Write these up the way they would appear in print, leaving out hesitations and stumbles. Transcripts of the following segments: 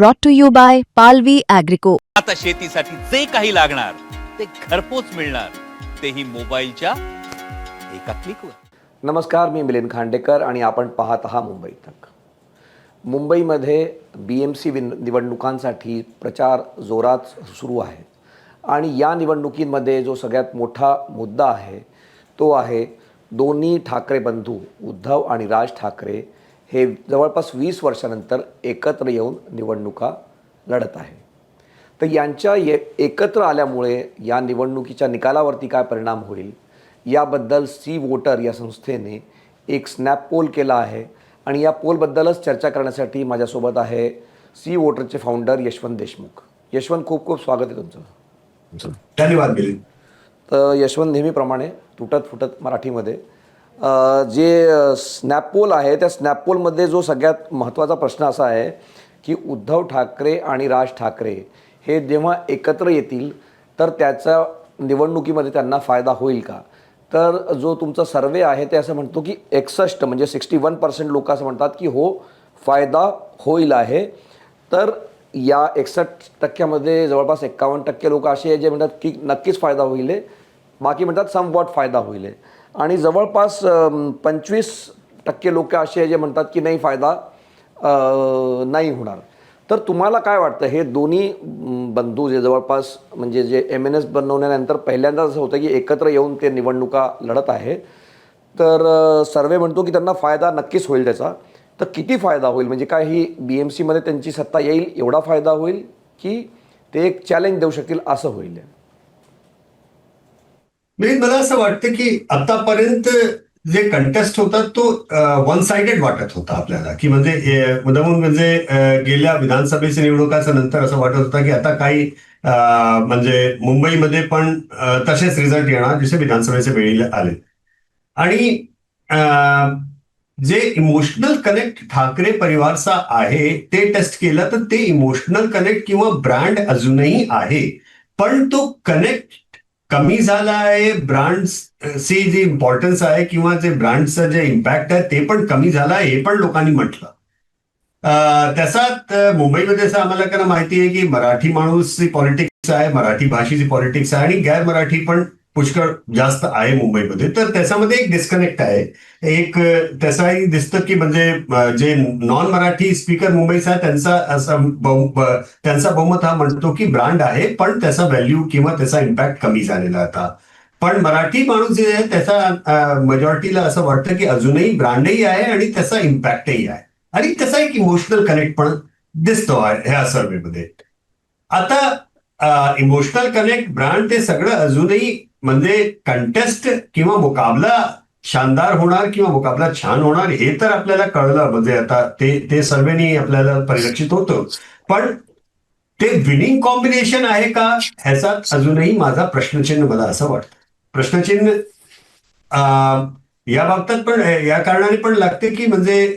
brought to you by Palvi Agrico. आता शेतीसाठी जे काही लागणार ते घरपोच मिळणार, तेही मोबाईलच्या एका क्लिकवर. नमस्कार, मी मिलिंद खांडेकर आणि आपण पाहत आहात मुंबई तक. मुंबईमध्ये BMC निवडणुकांसाठी प्रचार जोरात सुरू आहे आणि या निवडणुकीमध्ये जो सगळ्यात मोठा मुद्दा आहे तो आहे दोन्ही ठाकरे बंधू उद्धव आणि राज ठाकरे हे जवळपास 20 वर्षानंतर एकत्र येऊन निवडणुका लढत आहे. तर यांच्या एकत्र आल्यामुळे या निवडणुकीच्या निकालावरती काय परिणाम होईल याबद्दल सी वोटर या संस्थेने एक स्नॅप पोल केला आहे आणि या पोलबद्दलच चर्चा करण्यासाठी माझ्यासोबत आहे सी वोटरचे फाउंडर यशवंत देशमुख. यशवंत, खूप खूप स्वागत आहे तुमचं. धन्यवाद मिलिंद. तर यशवंत, नेहमीप्रमाणे तुटत फुटत मराठीमध्ये जे स्नॅपपोल आहे त्या स्नॅपपोलमध्ये जो सगळ्यात महत्त्वाचा प्रश्न असा आहे की उद्धव ठाकरे आणि राज ठाकरे हे जेव्हा एकत्र येतील तर त्याचा निवडणुकीमध्ये त्यांना फायदा होईल का. तर जो तुमचा सर्वे आहे ते असं म्हणतो की 61 म्हणजे 61% लोक असं म्हणतात की हो, फायदा होईल आहे. तर या 61% जवळपास 51% लोक असे आहे जे म्हणतात की नक्कीच फायदा होईल आहे, बाकी म्हणतात समवॉट फायदा होईल आहे, आणि जवळपास 25% लोक असे आहे जे म्हणतात की नाही, फायदा नाही होणार. तर तुम्हाला काय वाटतं, हे दोन्ही बंधू जे जवळपास म्हणजे जे MNS बनवल्यानंतर पहिल्यांदा असं होतं की एकत्र येऊन ते निवडणुका लढत आहे, तर सर्वे म्हणतो की त्यांना फायदा नक्कीच होईल त्याचा. तर किती फायदा होईल, म्हणजे काय ही BMCमध्ये त्यांची सत्ता येईल एवढा फायदा होईल की ते एक चॅलेंज देऊ शकतील असं होईल? मला असं वाटतं की आतापर्यंत जे कंटेस्ट होता तो वन साइडेड वाटत होता आपल्याला, की म्हणजे गेल्या विधानसभेच्या निवडणुकाच्या नंतर असं वाटत होतं की आता काही म्हणजे मुंबईमध्ये पण तसेच रिझल्ट येणार जसे विधानसभेच्या वेळी आले. आणि जे इमोशनल कनेक्ट ठाकरे परिवारचा आहे ते टेस्ट केलं तर ते इमोशनल कनेक्ट किंवा ब्रँड अजूनही आहे, पण तो कनेक्ट कमी झाला आहे. ब्रँड्सची जी इम्पॉर्टन्स आहे किंवा जे ब्रँडचं जे इम्पॅक्ट आहे ते पण कमी झालं आहे, हे पण लोकांनी म्हटलं. त्याच्यात मुंबईमध्ये असं आम्हाला कारण माहिती आहे की मराठी माणूसची पॉलिटिक्स आहे, मराठी भाषेची पॉलिटिक्स आहे आणि गैर मराठी पण पुष्कळ जास्त आहे मुंबईमध्ये. तर त्याच्यामध्ये एक डिस्कनेक्ट आहे. एक त्याचाही दिसतं की म्हणजे जे नॉन मराठी स्पीकर मुंबईचा आहे त्यांचा बहुमत हा म्हणतो की ब्रँड आहे, पण त्याचा व्हॅल्यू किंवा त्याचा इम्पॅक्ट कमी झालेला आता. पण मराठी माणूस जे आहे त्याचा मेजॉरिटीला असं वाटतं की अजूनही ब्रँडही आहे आणि त्याचा इम्पॅक्टही आहे आणि त्याचा एक इमोशनल कनेक्ट पण दिसतो आहे ह्या सर्वेमध्ये. आता इमोशनल कनेक्ट, ब्रँड, ते सगळं अजूनही म्हणजे कंटेस्ट किंवा मुकाबला शानदार होणार किंवा मुकाबला छान होणार हे तर आपल्याला कळलं, म्हणजे आता ते सर्वेनी आपल्याला परिलक्षित होतं. पण ते विनिंग कॉम्बिनेशन आहे का ह्याचा अजूनही माझा प्रश्नचिन्ह, मला असं वाटतं. प्रश्नचिन्ह या बाबतीत पण या कारणाने पण लागते की म्हणजे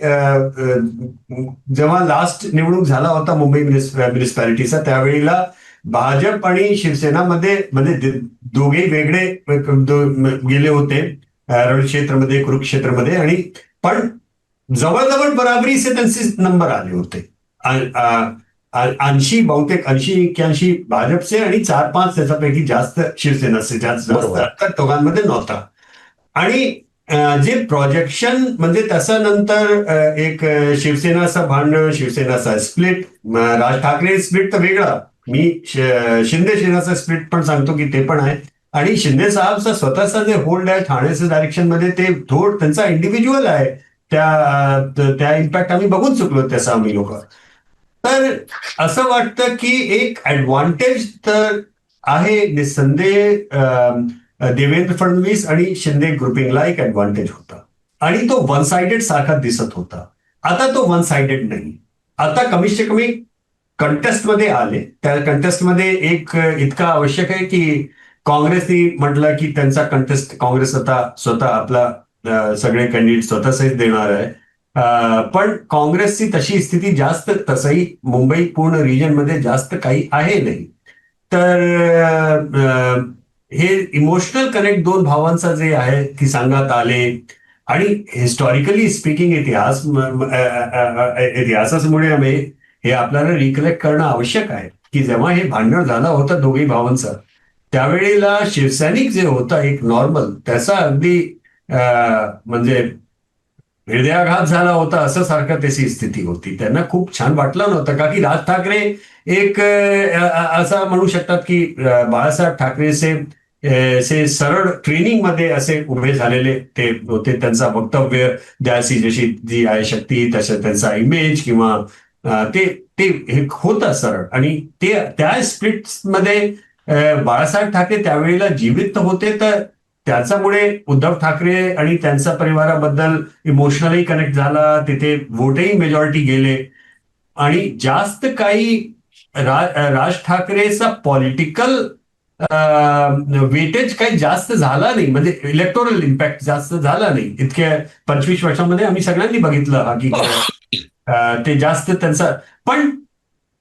जेव्हा लास्ट निवडणूक झाला होता मुंबई म्युनिसिपॅलिटीचा त्यावेळेला भाजप आणि शिवसेना मध्ये म्हणजे दोघे वेगळे गेले होते रणक्षेत्रमध्ये, कुरुक्षेत्रमध्ये, आणि पण जवळजवळ बराबरीचे त्यांचे नंबर आले होते. 80-81 भाजपचे आणि 4-5 त्याच्यापैकी जास्त शिवसेनाचे, जास्त तर दोघांमध्ये नव्हता. आणि जे प्रोजेक्शन म्हणजे त्याच्यानंतर एक शिवसेनाचं भांडण, शिवसेनाचा स्प्लिट, राज ठाकरे स्प्लिट तर वेगळा, मी शिंदे सेनाचा स्प्लिट पण सांगतो की ते पण आहे. आणि शिंदे साहेबचा स्वतःचा जे होल्ड आहे ठाण्याच्या डायरेक्शन मध्ये ते थोड त्यांचा इंडिव्हिज्युअल आहे, त्या इम्पॅक्ट आम्ही बघून चुकलो त्याचा आम्ही लोक. तर असं वाटतं की एक ऍडव्हान्टेज तर आहे निसंदेह देवेंद्र फडणवीस आणि शिंदे ग्रुपिंगला एक ऍडव्हान्टेज होता आणि तो वन साइडेड सारखा दिसत होता. आता तो वन साइडेड नाही. आता कमीत कमी कंटेस्टमध्ये आले. त्या कंटेस्टमध्ये एक इतका आवश्यक आहे की काँग्रेसनी म्हटलं की त्यांचा कंटेस्ट, काँग्रेस आता स्वतः आपला सगळे कॅन्डिडेट स्वतःच देणार आहे. पण काँग्रेसची तशी स्थिती जास्त तसंही मुंबई पूर्ण रिजनमध्ये जास्त काही आहे नाही. तर हे इमोशनल कनेक्ट दोन भावांचा जे आहे की सांगण्यात आले आणि हिस्टॉरिकली स्पीकिंग इतिहासामुळे हे आपल्याला रिकलेक्ट करणं आवश्यक आहे की जेव्हा हे भांडण झालं होतं दोघी भावांचं, त्यावेळेला शिवसैनिक जे होता एक नॉर्मल, त्याचा अगदी म्हणजे हृदयाघात झाला होता असं सारखं त्याची स्थिती होती. त्यांना खूप छान वाटलं नव्हतं, का की राज ठाकरे एक असं म्हणू शकतात की बाळासाहेब ठाकरेचे सरळ ट्रेनिंग मध्ये असे उभे झालेले ते होते. त्यांचा वक्तव्य द्यायची जशी जी आहे शक्ती, तसं त्यांचा इमेज किंवा ते ते हे होतं सरळ. आणि ते त्या स्प्लिट्स मध्ये बाळासाहेब ठाकरे त्यावेळेला जीवित होते, तर त्याच्यामुळे उद्धव ठाकरे आणि त्यांच्या परिवाराबद्दल इमोशनली कनेक्ट झाला. तिथे वोटही मेजॉरिटी गेले आणि जास्त काही राज ठाकरेचा पॉलिटिकल वेटेज काही जास्त झाला नाही, म्हणजे इलेक्टोरल इम्पॅक्ट जास्त झाला नाही. इतक्या 25 वर्षांमध्ये आम्ही सगळ्यांनी बघितलं हा की ते जास्त त्यांचा, पण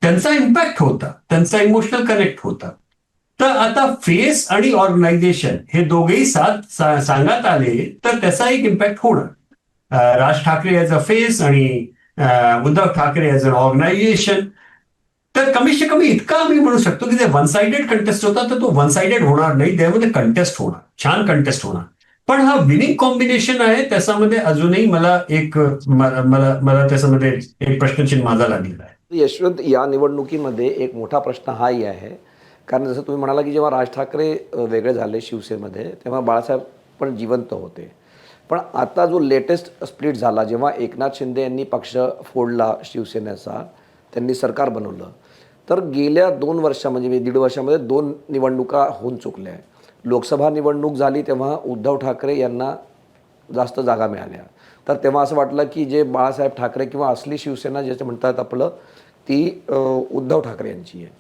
त्यांचा इम्पॅक्ट होता, त्यांचा इमोशनल कनेक्ट होता. तर आता फेस आणि ऑर्गनायझेशन हे दोघेही साथ सांगत आले तर त्याचा एक इम्पॅक्ट होणार. Raj Thackeray as a face आणि Uddhav Thackeray as an organisation. तर कमीत कमी इतका आम्ही म्हणू शकतो की जे वन साइडेड कंटेस्ट होता तर तो वन साइडेड होणार नाही, त्यामध्ये कंटेस्ट होणार, छान कंटेस्ट होणार. पण हा विनिंग कॉम्बिनेशन आहे, त्याच्यामध्ये अजूनही मला मला त्याच्यामध्ये एक प्रश्नचिन्ह माझा लागलेला आहे. यशवंत, या निवडणुकीमध्ये एक मोठा प्रश्न हाही आहे, कारण जसं तुम्ही म्हणाला की जेव्हा राज ठाकरे वेगळे झाले शिवसेनेमध्ये तेव्हा बाळासाहेब पण जिवंत होते. पण आता जो लेटेस्ट स्प्लिट झाला, जेव्हा एकनाथ शिंदे यांनी पक्ष फोडला शिवसेनेचा, त्यांनी सरकार बनवलं, तर गेल्या 2 वर्षा म्हणजे 1.5 वर्षामध्ये 2 निवडणुका होऊन चुकल्या. लोकसभा निवडणूक झाली तेव्हा उद्धव ठाकरे यांना जास्त जागा मिळाल्या, तर तेव्हा असं वाटलं की जे बाळासाहेब ठाकरे किंवा असली शिवसेना ज्याचं म्हणतात आपलं, ती उद्धव ठाकरे यांची आहे.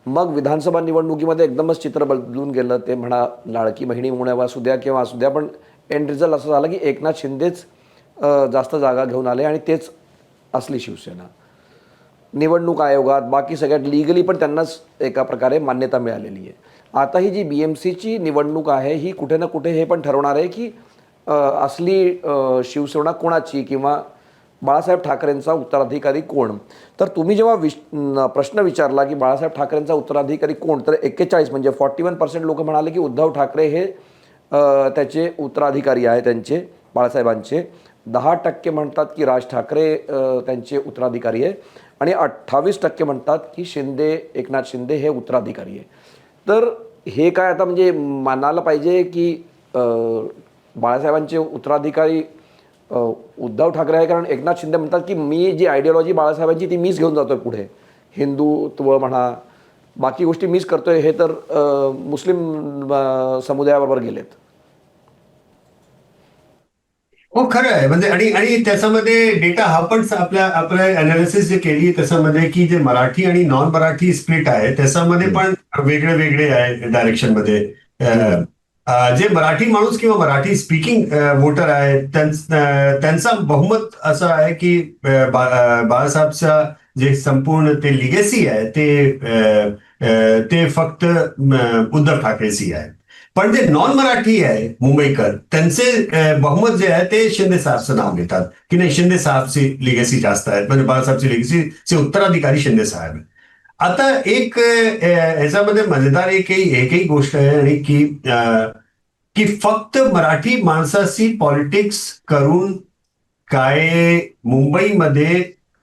मग विधानसभा निवडणुकीमध्ये एकदमच चित्र बदलून गेलं. ते म्हणा लाडकी बहिणी म्हणा असू द्या किंवा असू द्या, पण एंड रिझल्ट असं झालं की एकनाथ शिंदेच जास्त जागा घेऊन आले आणि तेच असली शिवसेना. निवडणूक आयोगात बाकी सगळ्यात लिगली पण त्यांनाच एका प्रकारे मान्यता मिळालेली आहे. आता ही जी BMCची निवडणूक आहे ही कुठे ना कुठे हे पण ठरवणार आहे की असली शिवसेना कोणाची किंवा बाळासाहेब ठाकरेंचा उत्तराधिकारी कोण. तर तुम्ही जेव्हा प्रश्न विचारला की बाळासाहेब ठाकरेंचा उत्तराधिकारी कोण, तर 41 म्हणजे 41% लोक म्हणाले की उद्धव ठाकरे हे त्याचे उत्तराधिकारी आहे त्यांचे, बाळासाहेबांचे. 10% म्हणतात की राज ठाकरे त्यांचे उत्तराधिकारी आहे आणि 28% म्हणतात की एकनाथ शिंदे हे उत्तराधिकारी आहे. तर हे काय आता म्हणजे मानायला पाहिजे की बाळासाहेबांचे उत्तराधिकारी उद्धव ठाकरे आहे, कारण एकनाथ शिंदे म्हणतात की मी जी आयडियोलॉजी बाळासाहेबांची ती मीच घेऊन जातोय पुढे, हिंदुत्व म्हणा बाकी गोष्टी मीच करतोय, हे तर मुस्लिम समुदायाबरोबर गेलेत. हो, खरं आहे. म्हणजे आणि त्याच्यामध्ये डेटा हा पण आपल्या अनालिसिस जे केली त्याच्यामध्ये की जे मराठी आणि नॉन मराठी स्प्लिट आहे त्याच्यामध्ये पण वेगळे वेगळे आहे डायरेक्शनमध्ये. जे मराठी माणूस किंवा मराठी स्पीकिंग वोटर आहे त्यांचा बहुमत असं आहे की बाळासाहेबचा जे संपूर्ण ते लिगेसी आहे ते फक्त उद्धव ठाकरेची आहे. पण जे नॉन मराठी आहे मुंबईकर, त्यांचे बहुमत जे आहे ते शिंदे साहेबचं नाव घेतात की नाही, शिंदे साहेबची लिगेसी जास्त आहे, म्हणजे बाळासाहेबची लिगेसीचे उत्तराधिकारी शिंदे साहेब. आता एक ह्याच्यामध्ये मजेदार एकही गोष्ट आहे आणि की फक्त मराठी माणसाची पॉलिटिक्स करून काय मुंबईमध्ये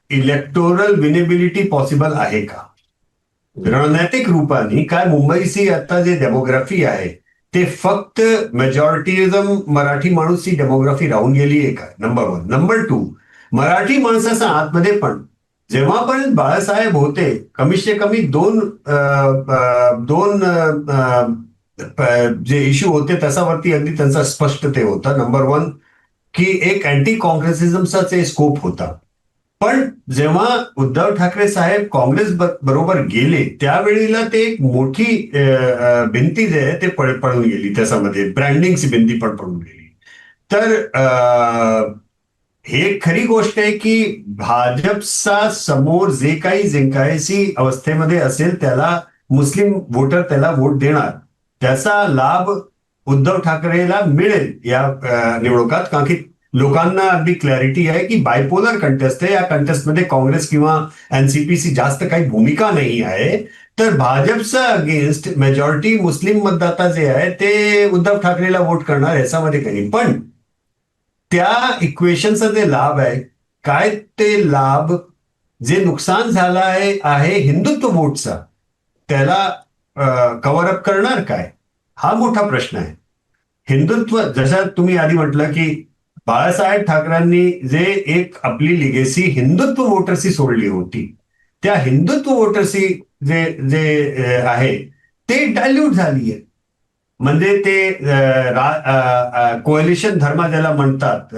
इलेक्टोरल विनेबिलिटी पॉसिबल आहे का? रणनैतिक रूपाने काय मुंबईची आता जे डेमोग्राफी आहे ते फक्त मेजॉरिटीजम मराठी माणूसची डेमोग्राफी राहून गेली आहे का? नंबर 1. नंबर 2, मराठी माणसाच्या आतमध्ये पण जेव्हा पण बाळासाहेब होते कमीत कमी दोन जे इश्यू होते त्याच्यावरती अगदी त्यांचा स्पष्ट ते होता. नंबर 1 की एक अँटी काँग्रेसिझमचा ते स्कोप होता. पण जेव्हा उद्धव ठाकरे साहेब काँग्रेस बरोबर गेले त्यावेळेला ते एक मोठी भिंती जे आहे ते पडून गेली, त्याच्यामध्ये ब्रँडिंगची भिंती पण पडून गेली. तर हे खरी गोष्ट आहे की भाजपचा समोर जे काही जिंकायची अवस्थेमध्ये असेल त्याला मुस्लिम वोटर त्याला वोट देणार, त्याचा लाभ उद्धव ठाकरेला मिळेल या निवडणुकात. कारण की लोकांना अगदी क्लॅरिटी आहे की बायपोलर कंटेस्ट आहे. या कंटेस्टमध्ये काँग्रेस किंवा एनसीपीची जास्त काही भूमिका नाही आहे. तर भाजपचा अगेन्स्ट मेजॉरिटी मुस्लिम मतदाता जे आहे ते उद्धव ठाकरेला वोट करणार याच्यामध्ये काही. पण त्या इक्वेशनचा जे लाभ आहे काय, ते लाभ जे नुकसान झालं आहे हिंदुत्व वोटचा, त्याला कव्हर अप करणार काय, हा मोठा प्रश्न आहे. हिंदुत्व, जसं तुम्ही आधी म्हटलं की बाळासाहेब ठाकरेंनी जे एक आपली लिगेसी हिंदुत्व वोटर्सची सोडली होती, त्या हिंदुत्व वोटर्सची जे जे आहे ते डायल्यूट झाली आहे. म्हणजे ते कोएलिशन धर्म ज्याला म्हणतात,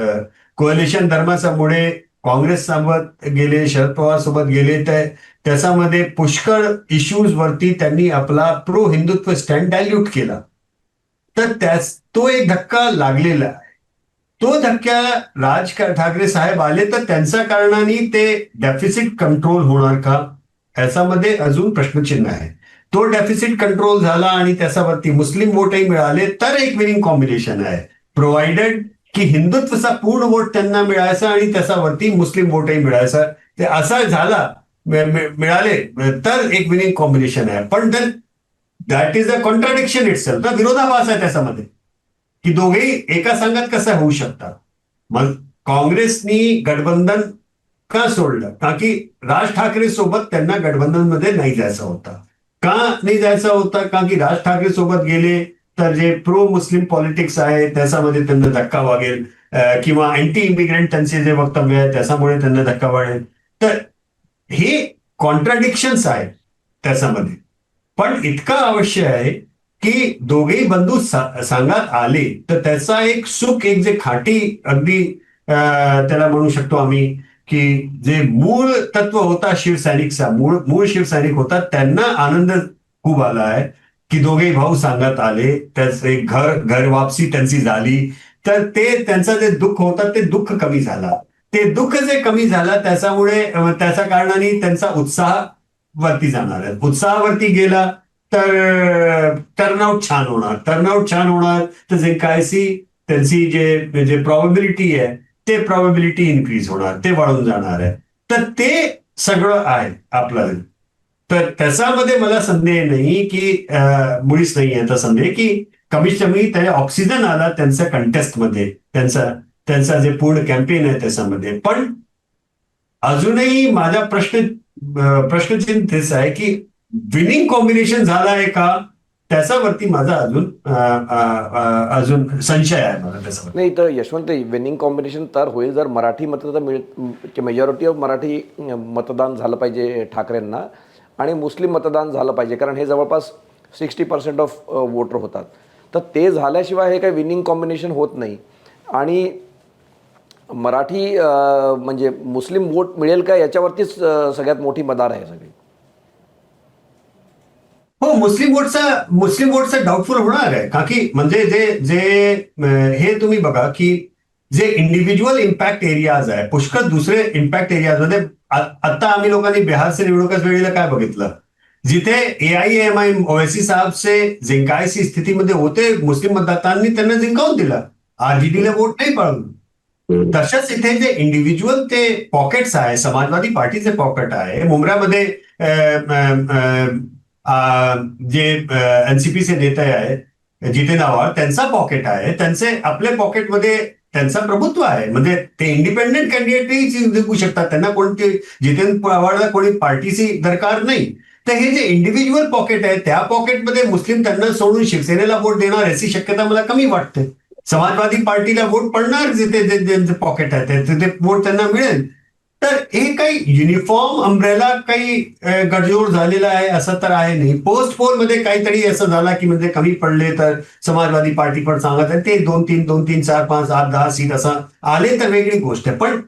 कोएलिशन धर्माच्यामुळे काँग्रेस सोबत गेले, शरद पवार सोबत गेले, तर त्याच्यामध्ये पुष्कळ इश्यूज वरती त्यांनी आपला प्रो हिंदुत्व स्टँड डायल्यूट केला. तर तो एक धक्का लागलेला आहे. तो धक्का राज ठाकरे साहेब आले तर त्यांच्या कारणाने ते डेफिसिट कंट्रोल होणार का, याच्यामध्ये अजून प्रश्नचिन्ह आहे. तो डेफिसिट कंट्रोल झाला आणि त्याच्यावरती मुस्लिम वोटही मिळाले तर एक विनिंग कॉम्बिनेशन आहे, प्रोव्हाइडेड की हिंदुत्वचा पूर्ण वोट त्यांना मिळायचा आणि त्याच्यावरती मुस्लिम वोटही मिळायचा. ते असा झाला मिळाले तर एक विनिंग कॉम्बिनेशन आहे. पण that is a contradiction itself, विरोधाभास आहे त्याच्यामध्ये की दोघेही एका संघात कसं होऊ शकतात. मग काँग्रेसनी गठबंधन का सोडलं, का की राज ठाकरे सोबत त्यांना गठबंधनमध्ये नाही जायचं होता. का नाही जायचं होता, का की राज ठाकरे सोबत गेले तर जे प्रो मुस्लिम पॉलिटिक्स आहे त्याच्यामध्ये त्यांना धक्का वागेल, किंवा अँटी इमिग्रंट त्यांचे जे वक्तव्य आहे त्याच्यामुळे त्यांना धक्का वाढेल. तर हे कॉन्ट्राडिक्शन्स आहेत त्याच्यामध्ये. पण इतका अवश्य आहे की दोघेही बंधू सांगात आले तर त्याचा एक सुख, एक जे खाटी अगदी त्याला म्हणू शकतो आम्ही की जे मूळ तत्व होता शिवसैनिकचा, मूळ शिवसैनिक होता, त्यांना आनंद खूप आला आहे की दोघेही भाऊ सांगत आले, त्याचे घर वापसी त्यांची झाली. तर ते त्यांचं जे दुःख होतं ते दुःख कमी झाला. ते दुःख जे कमी झालं त्याच्यामुळे त्याच्या कारणाने त्यांचा उत्साह वरती जाणार आहे. उत्साहावरती गेला तर टर्नआउट छान होणार. तर जे कायसी त्यांची जे प्रॉबेबिलिटी आहे ते प्रॉबेबिलिटी इन्क्रीज होणार, ते वाढून जाणार आहे. तर ते सगळं आहे आपल्याला. तर त्याच्यामध्ये मला संदेह नाही की मुळीच नाही याचा संदेह की कमीत कमी त्या ऑक्सिजन आला त्यांच्या कंटेस्टमध्ये, त्यांचा जे पूर्ण कॅम्पेन आहे त्याच्यामध्ये. पण अजूनही माझा प्रश्नचिन्ह तेच आहे की विनिंग कॉम्बिनेशन झाला आहे का, त्याच्यावरती माझा अजून संशय आहे मला त्याच्यावर. नाही तर यशवंत, विनिंग कॉम्बिनेशन तर होईल जर मराठी मतदार मेजॉरिटी ऑफ मराठी मतदान झालं पाहिजे ठाकरेंना आणि मुस्लिम मतदान झालं पाहिजे, कारण हे जवळपास 60% ऑफ वोटर होतात. तर ते झाल्याशिवाय हे काही विनिंग कॉम्बिनेशन होत नाही. आणि मराठी म्हणजे मुस्लिम वोट मिळेल का याच्यावरतीच सगळ्यात मोठी मदार आहे सगळी. हो, मुस्लिम वोटचा डाऊटफुल होणार आहे. का की म्हणजे जे हे तुम्ही बघा की जे इंडिव्हिज्युअल इम्पॅक्ट एरियाज आहे, पुष्कळ दुसरे इम्पॅक्ट एरियाज मध्ये आता आम्ही लोकांनी बिहारचे निवडणुकाच वेळेला काय बघितलं, जिथे AIAMIM ओवैसी साहेबचे जिंकायची स्थितीमध्ये होते, मुस्लिम मतदारांनी त्यांना जिंकावून दिला, RJDला वोट नाही पाळून. तशाच इथे जे इंडिव्हिज्युअल ते पॉकेट्स आहे, समाजवादी पार्टीचे पॉकेट आहे, मुंब्रामध्ये जे एनसीपीचे नेते आहेत जितेंद्र आव्हाड, त्यांचा पॉकेट आहे, त्यांचे आपल्या पॉकेटमध्ये त्यांचं प्रभुत्व आहे. म्हणजे ते इंडिपेंडेंट कॅन्डिडेटही जिंकू शकतात, त्यांना कोणती जितेंद्र आव्हाडला कोणी पार्टीची दरकार नाही. तर हे जे इंडिव्हिज्युअल पॉकेट आहे त्या पॉकेटमध्ये मुस्लिम त्यांना सोडून शिवसेनेला वोट देणार याची शक्यता मला कमी वाटते. समाजवादी पार्टीला वोट पडणार जिथे ज्यांचं पॉकेट आहे तिथे वोट त्यांना मिळेल. तर हे काही युनिफॉर्म अम्ब्रेला काही गडजोड झालेला आहे असं तर आहे नाही. पोस्ट पोल मध्ये काहीतरी असं झाला की म्हणजे कमी पडले तर समाजवादी पार्टी पण सांगत आहे ते 2-3, 4, 5, 8, 10 सीट असं आले तर वेगळी गोष्ट आहे. पण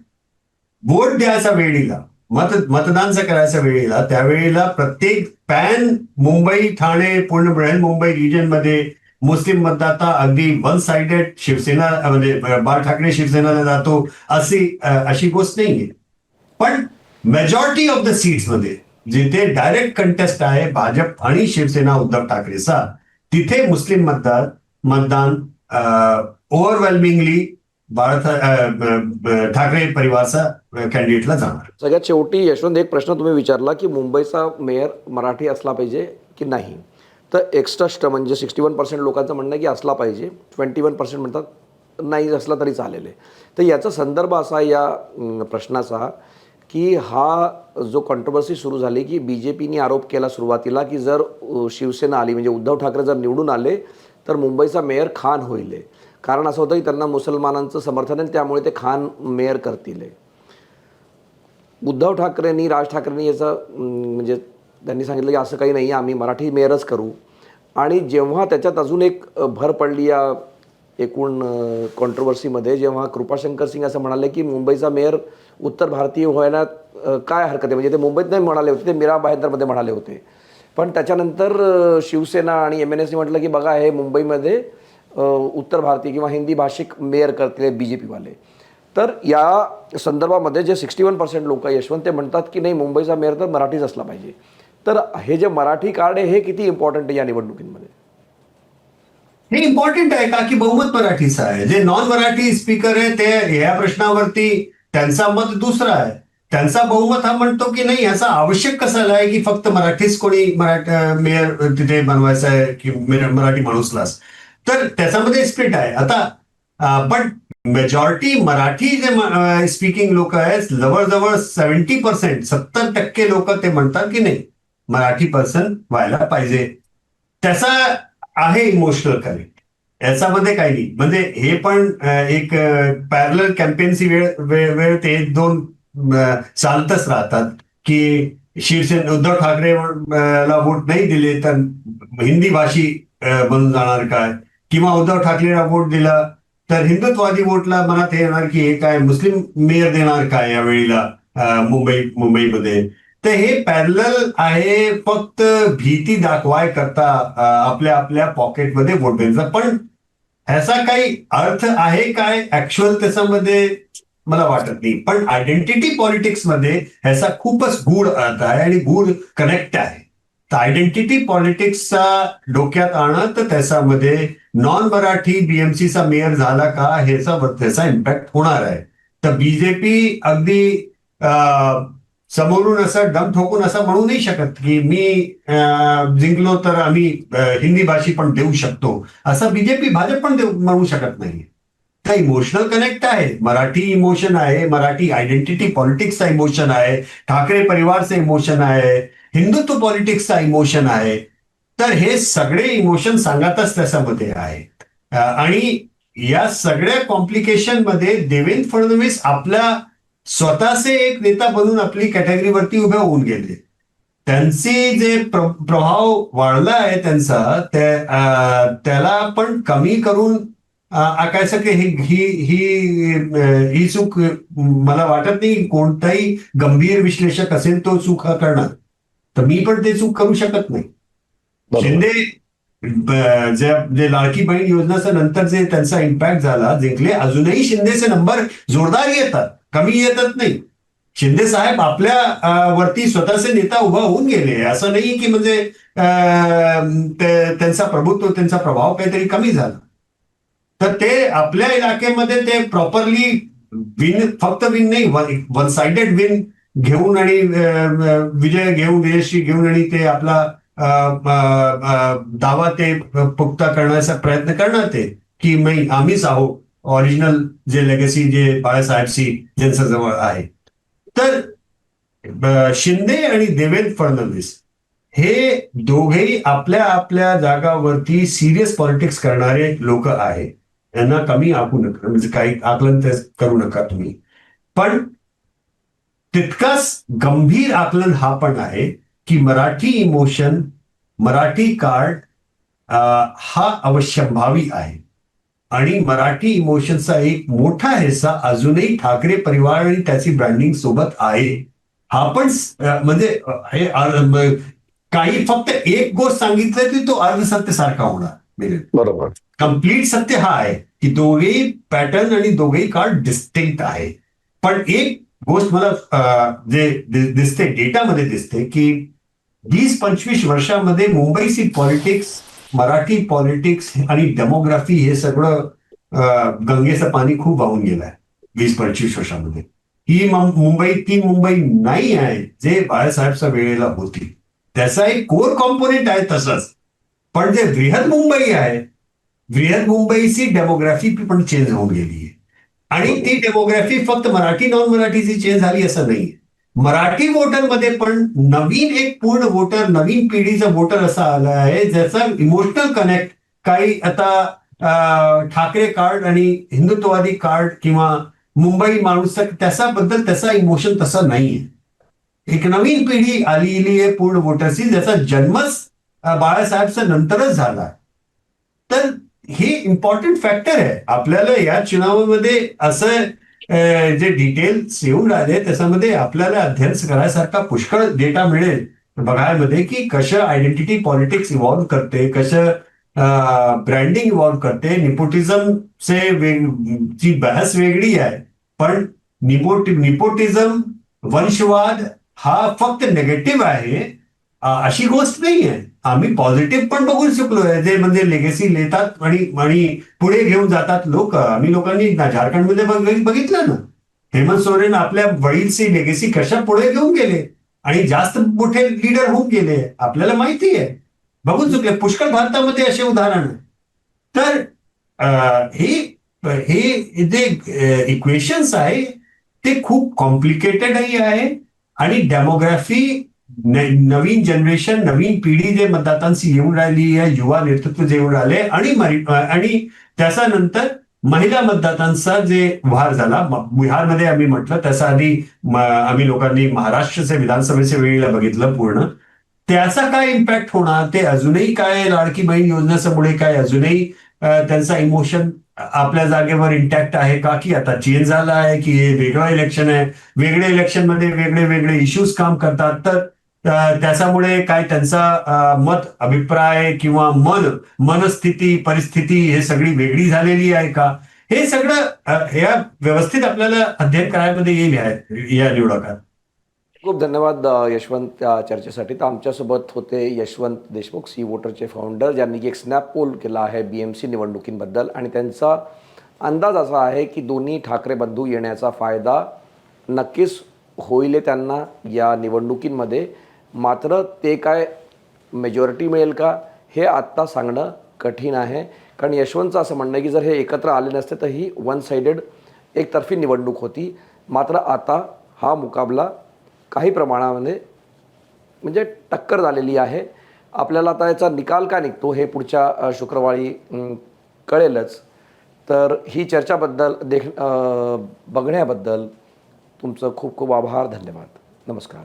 वोट द्यायच्या वेळेला, मतदानचा करायच्या वेळेला, त्यावेळेला प्रत्येक पॅन मुंबई, ठाणे, पूर्ण बृहन्मुंबई रिजन मध्ये मुस्लिम मतदाता अगदी वन साइडेड शिवसेना म्हणजे बाळ ठाकरे शिवसेनेला जातो अशी गोष्ट नाहीये. पण मेजॉरिटी ऑफ द सीट्स मध्ये जिथे डायरेक्ट कंटेस्ट आहे भाजप आणि शिवसेना उद्धव ठाकरेचा, तिथे मुस्लिम मतदान ओव्हरवेल्मिंगली ठाकरे परिवारचा कॅन्डिडेटला जाणार. सगळ्यात शेवटी यशवंत एक प्रश्न तुम्ही विचारला की मुंबईचा मेयर मराठी असला पाहिजे की नाही. तर एक्स्ट्रा म्हणजे 61% लोकांचं म्हणणं आहे की असला पाहिजे, 21% म्हणतात नाही असला तरी चालेल आहे. तर याचा संदर्भ असा या प्रश्नाचा की हा जो कॉन्ट्रोवर्सी सुरू झाली की BJPने आरोप केला सुरुवातीला की जर शिवसेना आली म्हणजे उद्धव ठाकरे जर निवडून आले तर मुंबईचा मेयर खान होईल. कारण असं होतं की त्यांना मुसलमानांचं समर्थन आहे त्यामुळे ते खान मेयर करतील. उद्धव ठाकरेंनी राज ठाकरेंनी याचं म्हणजे त्यांनी सांगितलं की असं काही नाही, आम्ही मराठी मेयरच करू. आणि जेव्हा त्याच्यात अजून एक भर पडली या एकूण कॉन्ट्रोवर्सीमध्ये, जेव्हा कृपाशंकर सिंग असं म्हणाले की मुंबईचा मेयर उत्तर भारतीय व्हायला काय हरकत आहे, म्हणजे ते मुंबईत नाही म्हणाले होते, ते मीरा भाईंदरमध्ये म्हणाले होते. पण त्याच्यानंतर शिवसेना आणि MNSने म्हटलं की बघा हे मुंबईमध्ये उत्तर भारतीय किंवा हिंदी भाषिक मेयर करतील BJPवाले. तर या संदर्भामध्ये जे 61% लोक यशवंत ते म्हणतात की नाही मुंबईचा मेयर तर मराठीच असला पाहिजे. तर हे जे मराठी कार्ड आहे हे किती इम्पॉर्टंट आहे या निवडणुकीमध्ये? हे इम्पॉर्टंट आहे का की बहुमत मराठीचं आहे. जे नॉन मराठी स्पीकर आहे ते या प्रश्नावरती त्यांचा मत दुसरा आहे. त्यांचा बहुमत हा म्हणतो की नाही ह्याचा आवश्यक कसाला आहे की फक्त मराठीच कोणी मेयर तिथे बनवायचं आहे की मराठी माणूसलाच. तर त्याच्यामध्ये स्प्लिट आहे आता. पण मेजॉरिटी मराठी जे स्पीकिंग लोक आहेत जवळजवळ 70% लोक ते म्हणतात की नाही मराठी पर्सन व्हायला पाहिजे. त्याचा आहे इमोशनल कनेक्ट, याच्यामध्ये काही नाही. म्हणजे हे पण एक पॅरलल कॅम्पेनची वेळ ते दोन चालतच राहतात की शिवसेना उद्धव ठाकरे ला वोट नाही दिले तर हिंदी भाषी बनून जाणार काय, किंवा उद्धव ठाकरेला वोट दिला तर हिंदुत्ववादी वोटला मनात हे येणार की हे काय मुस्लिम मेयर देणार काय यावेळीला मुंबईमध्ये. तर हे पॅरलल आहे, फक्त भीती दाखवाय करता आपल्या आपल्या पॉकेटमध्ये वोट द्यायचा. पण ह्याचा काही अर्थ आहे काय ऍक्च्युअल त्याच्यामध्ये मला वाटत नाही. पण आयडेंटिटी पॉलिटिक्समध्ये ह्याचा खूपच गूढ अर्थ आहे आणि गूढ कनेक्ट आहे. तर आयडेंटिटी पॉलिटिक्सचा डोक्यात आणत तर त्याच्यामध्ये नॉन मराठी BMCचा मेयर झाला का त्याचा इम्पॅक्ट होणार आहे. तर BJP अगदी समोरून असं दम ठोकून असं म्हणू नाही शकत की मी जिंकलो तर आम्ही हिंदी भाषी पण देऊ शकतो, असं भाजप पण म्हणू शकत नाही. तर इमोशनल कनेक्ट आहे, मराठी इमोशन आहे, मराठी आयडेंटिटी पॉलिटिक्सचा इमोशन आहे, ठाकरे परिवारचं इमोशन आहे, हिंदुत्व पॉलिटिक्सचा इमोशन आहे. तर हे सगळे इमोशन सांगतच त्याच्यामध्ये आहेत. आणि या सगळ्या कॉम्प्लिकेशन मध्ये देवेंद्र फडणवीस आपल्या स्वतःचे एक नेता बनून आपली कॅटेगरीवरती उभे होऊन गेले. त्यांचे जे प्रभाव वाढला आहे त्यांचा त्याला पण कमी करून आकायचं की ही चूक मला वाटत नाही कोणताही गंभीर विश्लेषक असेल तो चूक करणार. तर मी पण ते चूक करू शकत नाही. शिंदे जे लाडकी बहीण योजनेच्या नंतर जे त्यांचा इम्पॅक्ट झाला जिंकले, अजूनही शिंदेचे नंबर जोरदार येतात, कमी येतच नाही. शिंदे साहेब आपल्या वरती स्वतःचे नेता उभा होऊन गेले. असं नाही की म्हणजे त्यांचा प्रभुत्व त्यांचा प्रभाव काहीतरी कमी झाला. तर ते आपल्या इलाक्यामध्ये ते प्रॉपरली फक्त विन नाही, वन साइडेड विन घेऊन आणि विजयश्री घेऊन आणि ते आपला दावा ते पुख्ता करण्याचा प्रयत्न करणार ते की नाही आम्हीच आहोत ओरिजिनल जे लेगसी जे बाळासाहेबची ज्यांच्याजवळ आहे. तर शिंदे आणि देवेंद्र फडणवीस हे दोघेही आपल्या आपल्या जागावरती सिरियस पॉलिटिक्स करणारे लोक आहेत. यांना कमी आखू नका, म्हणजे काही आकलन करू नका तुम्ही. पण तितकाच गंभीर आकलन हा पण आहे की मराठी इमोशन, मराठी कार्ड हा अवश्यंभावी आहे. आणि मराठी इमोशनचा एक मोठा हिस्सा अजूनही ठाकरे परिवार आणि त्याची ब्रँडिंग सोबत आहे. हा पण म्हणजे हे काही फक्त एक गोष्ट सांगितलं की तो अर्धसत्य सारखा होणार. बरोबर. कम्प्लीट सत्य हा आहे की दोघेही पॅटर्न आणि दोघेही कार्ड डिस्टिंक्ट आहे. पण एक गोष्ट मला जे दिसते डेटामध्ये दिसते की 20-25 वर्षामध्ये मुंबईची पॉलिटिक्स, मराठी पॉलिटिक्स आणि डेमोग्राफी हे सगळं गंगेचं पाणी खूप वाहून गेलंय 20-25 वर्षामध्ये. ही मुंबई ती मुंबई नाही आहे जे बाळासाहेबच्या वेळेला होती. त्याचा एक कोर कॉम्पोनेंट आहे तसंच. पण जे बृहद मुंबई आहे, बृहद मुंबईची डेमोग्राफी पण चेंज होऊन गेली आहे. आणि ती डेमोग्राफी फक्त मराठी नॉन मराठीची चेंज झाली असं नाही. मराठी वोटरमध्ये पण नवीन एक पूर्ण वोटर, नवीन पिढीचा वोटर असा आला आहे ज्याचा इमोशनल कनेक्ट काही आता ठाकरे कार्ड आणि हिंदुत्ववादी कार्ड किंवा मुंबई माणूस त्याच्याबद्दल त्याचा इमोशन तसा नाहीये. एक नवीन पिढी आलेली आहे पूर्ण वोटरची ज्याचा जन्मच बाळासाहेबचा नंतरच झाला. तर हे इम्पॉर्टंट फॅक्टर आहे. आपल्याला या चुनावामध्ये असं जे डिटेल्स येऊन राहिले त्याच्यामध्ये आपल्याला अध्ययन करायसारखा पुष्कळ डेटा मिळेल बघायमध्ये की कसं आयडेंटिटी पॉलिटिक्स इव्हॉल्व्ह करते, कसं ब्रँडिंग इव्हॉल्व्ह करते. ची बहस वेगळी आहे, पण निपोटिझम वंशवाद हा फक्त नेगेटिव्ह आहे अशी गोष्ट नाही आहे. आम्ही पॉझिटिव्ह पण बघू शकलोय जे म्हणजे लेगेसी लिहितात आणि पुढे घेऊन जातात लोक. आम्ही लोकांनी झारखंडमध्ये बघितलं ना, हेमंत सोरेन आपल्या वडीलची लेगेसी कशा पुढे घेऊन गेले आणि जास्त मोठे लीडर होऊन गेले आपल्याला माहिती आहे. बघून चुकले पुष्कळ भारतामध्ये असे उदाहरण. तर हे जे इक्वेशन्स आहे ते खूप कॉम्प्लिकेटेडही आहे. आणि डेमोग्राफी नवीन जनरेशन, नवीन पिढी जे मतदातांची येऊन राहिली आहे, युवा नेतृत्व जे येऊन राहिले आणि त्याच्यानंतर महिला मतदातांचा जे वाढ झाला बिहारमध्ये आम्ही म्हटलं त्याच्या आधी आम्ही लोकांनी महाराष्ट्राचे विधानसभेच्या वेळेला बघितलं पूर्ण. त्याचा काय इम्पॅक्ट होणार ते अजूनही काय लाडकी बहीण योजनेच्यामुळे काय अजूनही त्यांचा इमोशन आपल्या जागेवर इंटॅक्ट आहे का की आता चेंज झाला आहे की हे वेगळं इलेक्शन आहे, वेगळे इलेक्शनमध्ये वेगळे वेगळे इश्यूज काम करतात. तर त्याच्यामुळे काय त्यांचा मत अभिप्राय किंवा मनस्थिती परिस्थिती हे सगळी वेगळी झालेली आहे का, हे सगळं या व्यवस्थित आपल्याला अध्ययन करायमध्ये येईल या निवडकात. खूप धन्यवाद यशवंत त्या चर्चेसाठी. तर आमच्यासोबत होते यशवंत देशमुख, सी वोटरचे फाउंडर, ज्यांनी की एक स्नॅप पोल केला आहे BMC निवडणुकींबद्दल आणि त्यांचा अंदाज असा आहे की दोन्ही ठाकरे बंधू येण्याचा फायदा नक्कीच होईल त्यांना या निवडणुकींमध्ये. मात्र ते काय मेजॉरिटी मिळेल का हे आत्ता सांगणं कठीण आहे. कारण यशवंतचं असं म्हणणं आहे की जर हे एकत्र आले नसते तर ही वन साइडेड एकतर्फी निवडणूक होती. मात्र आता हा मुकाबला काही प्रमाणामध्ये म्हणजे टक्कर झालेली आहे. आपल्याला आता याचा निकाल काय निघतो हे पुढच्या शुक्रवारी कळेलच. तर ही चर्चाबद्दल बघण्याबद्दल तुमचं खूप खूप आभार, धन्यवाद, नमस्कार.